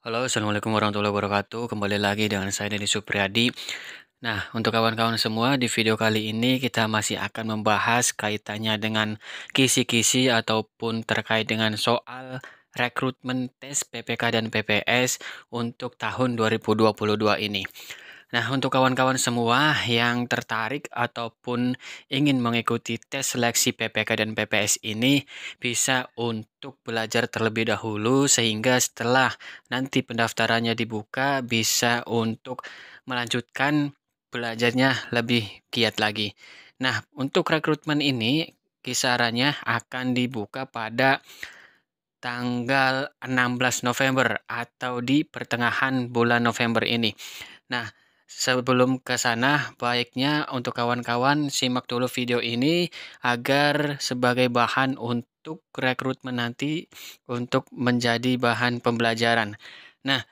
Halo, Assalamualaikum warahmatullahi wabarakatuh. Kembali lagi dengan saya Denny Supriyadi. Nah, untuk kawan-kawan semua, di video kali ini kita masih akan membahas kaitannya dengan kisi-kisi ataupun terkait dengan soal rekrutmen tes PPK dan PPS untuk tahun 2022 ini. Nah, untuk kawan-kawan semua yang tertarik ataupun ingin mengikuti tes seleksi PPK dan PPS ini bisa untuk belajar terlebih dahulu sehingga setelah nanti pendaftarannya dibuka bisa untuk melanjutkan belajarnya lebih giat lagi. Nah, untuk rekrutmen ini kisarannya akan dibuka pada tanggal 16 November atau di pertengahan bulan November ini. Nah, sebelum ke sana, baiknya untuk kawan-kawan simak dulu video ini agar sebagai bahan untuk rekrutmen nanti untuk menjadi bahan pembelajaran. Nah,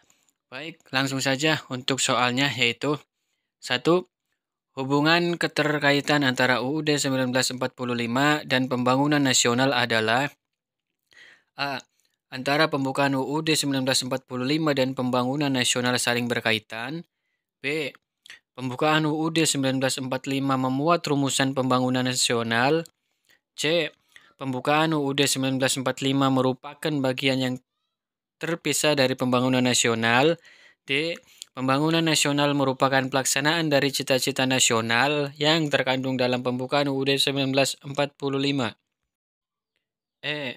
baik, langsung saja untuk soalnya yaitu satu. Hubungan keterkaitan antara UUD 1945 dan pembangunan nasional adalah A. Antara pembukaan UUD 1945 dan pembangunan nasional saling berkaitan. B. Pembukaan UUD 1945 memuat rumusan pembangunan nasional. C. Pembukaan UUD 1945 merupakan bagian yang terpisah dari pembangunan nasional. D. Pembangunan nasional merupakan pelaksanaan dari cita-cita nasional yang terkandung dalam pembukaan UUD 1945.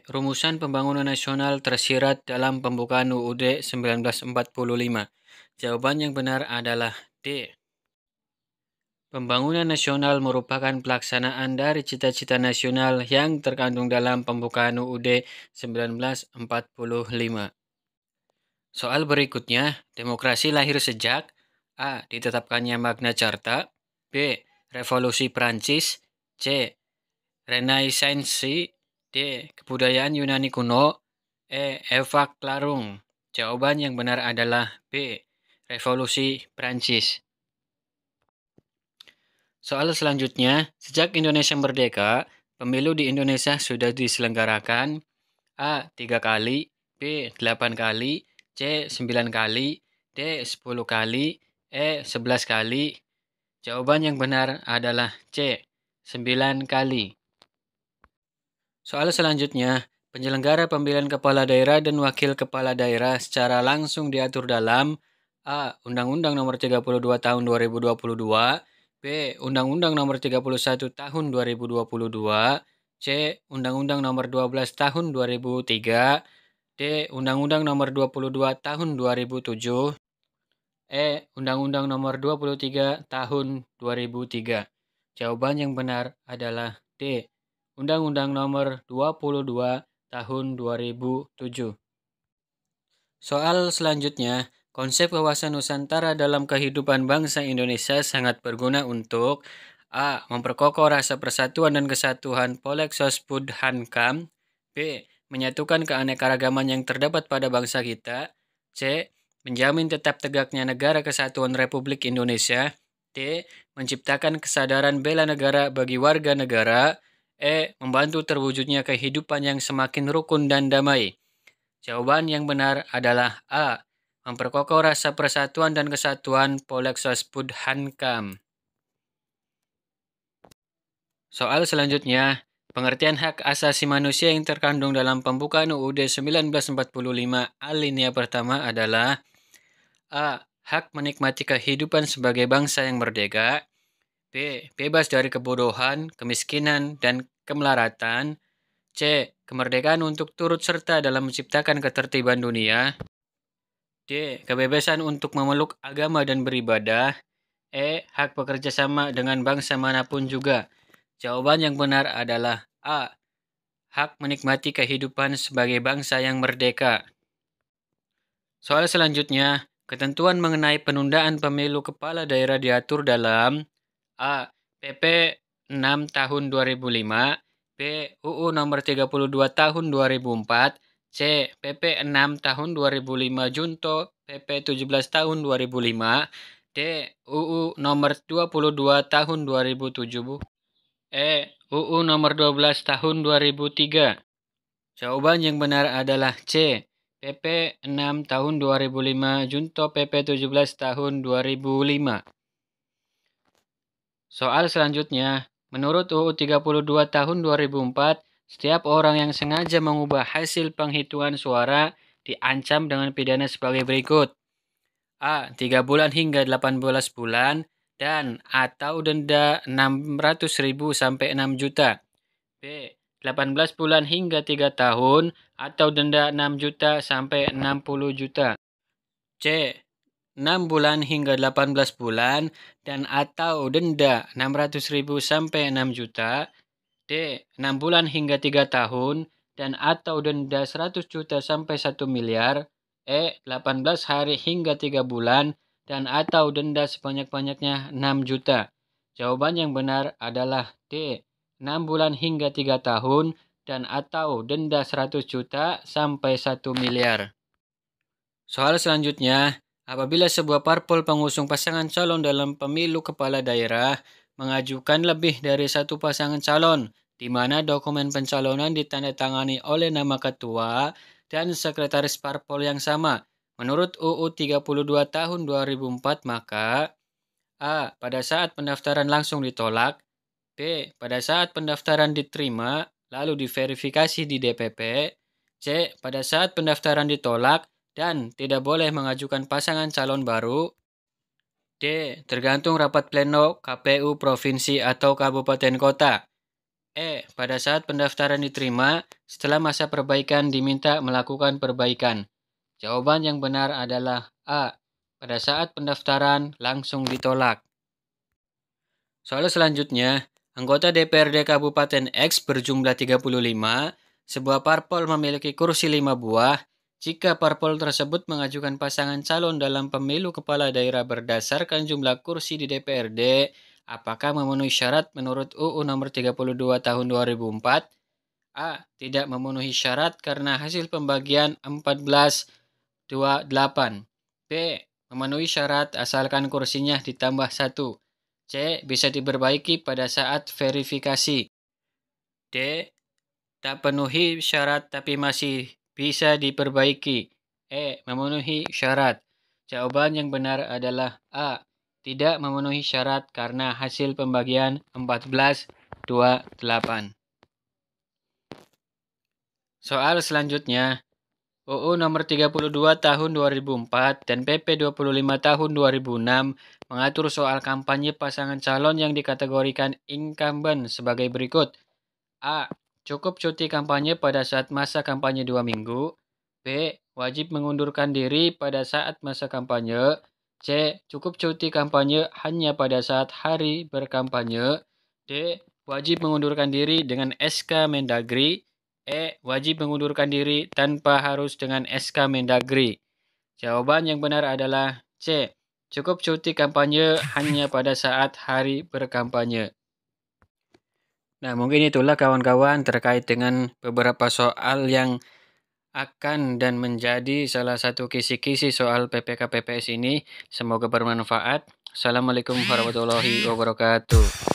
Rumusan pembangunan nasional tersirat dalam pembukaan UUD 1945. Jawaban yang benar adalah D. Pembangunan nasional merupakan pelaksanaan dari cita-cita nasional yang terkandung dalam pembukaan UUD 1945. Soal berikutnya, demokrasi lahir sejak A. Ditetapkannya Magna Carta. B. Revolusi Prancis. C. Renaissance. D. Kebudayaan Yunani kuno. Eva Klarung. Jawaban yang benar adalah B. Revolusi Prancis. Soal selanjutnya, sejak Indonesia merdeka, pemilu di Indonesia sudah diselenggarakan A. 3 kali, B. 8 kali, C. 9 kali, D. 10 kali, 11 kali. Jawaban yang benar adalah C. 9 kali. Soal selanjutnya, penyelenggara pemilihan kepala daerah dan wakil kepala daerah secara langsung diatur dalam A. Undang-Undang Nomor 32 Tahun 2022, B. Undang-Undang Nomor 31 Tahun 2022, C. Undang-Undang Nomor 12 Tahun 2003, D. Undang-Undang Nomor 22 Tahun 2007, Undang-Undang Nomor 23 Tahun 2003. Jawaban yang benar adalah D. Undang-Undang Nomor 22 Tahun 2007. Soal selanjutnya, konsep wawasan Nusantara dalam kehidupan bangsa Indonesia sangat berguna untuk A. Memperkokoh rasa persatuan dan kesatuan Polexospud Hankam. B. Menyatukan keanekaragaman yang terdapat pada bangsa kita. C. Menjamin tetap tegaknya negara kesatuan Republik Indonesia. D. Menciptakan kesadaran bela negara bagi warga negara. Membantu terwujudnya kehidupan yang semakin rukun dan damai. Jawaban yang benar adalah A. Memperkokoh rasa persatuan dan kesatuan Polexospud Hankam. Soal selanjutnya, pengertian hak asasi manusia yang terkandung dalam pembukaan UUD 1945 alinea pertama adalah A. Hak menikmati kehidupan sebagai bangsa yang merdeka. B. Bebas dari kebodohan, kemiskinan, dan kemelaratan. C. Kemerdekaan untuk turut serta dalam menciptakan ketertiban dunia. D. Kebebasan untuk memeluk agama dan beribadah. Hak bekerja sama dengan bangsa manapun juga. Jawaban yang benar adalah A. Hak menikmati kehidupan sebagai bangsa yang merdeka. Soal selanjutnya, ketentuan mengenai penundaan pemilu kepala daerah diatur dalam A. PP 6 tahun 2005, B. UU nomor 32 tahun 2004, C. PP 6 tahun 2005 Junto PP 17 tahun 2005, D. UU nomor 22 tahun 2007, UU nomor 12 tahun 2003. Jawaban yang benar adalah C. PP 6 tahun 2005 junto PP 17 tahun 2005. Soal selanjutnya, menurut UU 32 tahun 2004, setiap orang yang sengaja mengubah hasil penghitungan suara diancam dengan pidana sebagai berikut. A. 3 bulan hingga 18 bulan dan atau denda 600.000 sampai 6 juta. B. 18 bulan hingga 3 tahun atau denda 6 juta sampai 60 juta. C. 6 bulan hingga 18 bulan dan atau denda 600.000 sampai 6 juta. D. 6 bulan hingga 3 tahun dan atau denda 100 juta sampai 1 miliar. E. 18 hari hingga 3 bulan dan atau denda sebanyak-banyaknya 6 juta. Jawaban yang benar adalah D. 6 bulan hingga 3 tahun dan atau denda 100 juta sampai 1 miliar. Soal selanjutnya, apabila sebuah parpol pengusung pasangan calon dalam pemilu kepala daerah mengajukan lebih dari satu pasangan calon, di mana dokumen pencalonan ditandatangani oleh nama ketua dan sekretaris parpol yang sama. Menurut UU 32 tahun 2004, maka A. Pada saat pendaftaran langsung ditolak. B. Pada saat pendaftaran diterima, lalu diverifikasi di DPP. C. Pada saat pendaftaran ditolak dan tidak boleh mengajukan pasangan calon baru. D. Tergantung rapat pleno KPU provinsi atau kabupaten kota. E. Pada saat pendaftaran diterima, setelah masa perbaikan diminta melakukan perbaikan. Jawaban yang benar adalah A. Pada saat pendaftaran langsung ditolak. Soal selanjutnya, anggota DPRD Kabupaten X berjumlah 35, sebuah parpol memiliki kursi 5 buah. Jika parpol tersebut mengajukan pasangan calon dalam pemilu kepala daerah berdasarkan jumlah kursi di DPRD, apakah memenuhi syarat menurut UU nomor 32 tahun 2004? A. Tidak memenuhi syarat karena hasil pembagian 14-28. B. Memenuhi syarat asalkan kursinya ditambah 1. C. Bisa diperbaiki pada saat verifikasi. D. Tak penuhi syarat tapi masih bisa diperbaiki. E. Memenuhi syarat. Jawaban yang benar adalah A. Tidak memenuhi syarat karena hasil pembagian 14-28. Soal selanjutnya, UU nomor 32 tahun 2004 dan PP 25 tahun 2006 mengatur soal kampanye pasangan calon yang dikategorikan incumbent sebagai berikut. A. Cukup cuti kampanye pada saat masa kampanye 2 minggu. B. Wajib mengundurkan diri pada saat masa kampanye. C. Cukup cuti kampanye hanya pada saat hari berkampanye. D. Wajib mengundurkan diri dengan SK Mendagri. E. Wajib mengundurkan diri tanpa harus dengan SK Mendagri. Jawaban yang benar adalah C. Cukup cuti kampanye hanya pada saat hari berkampanye. Nah, mungkin itulah kawan-kawan terkait dengan beberapa soal yang akan dan menjadi salah satu kisi-kisi soal PPK PPS ini. Semoga bermanfaat. Assalamualaikum warahmatullahi wabarakatuh.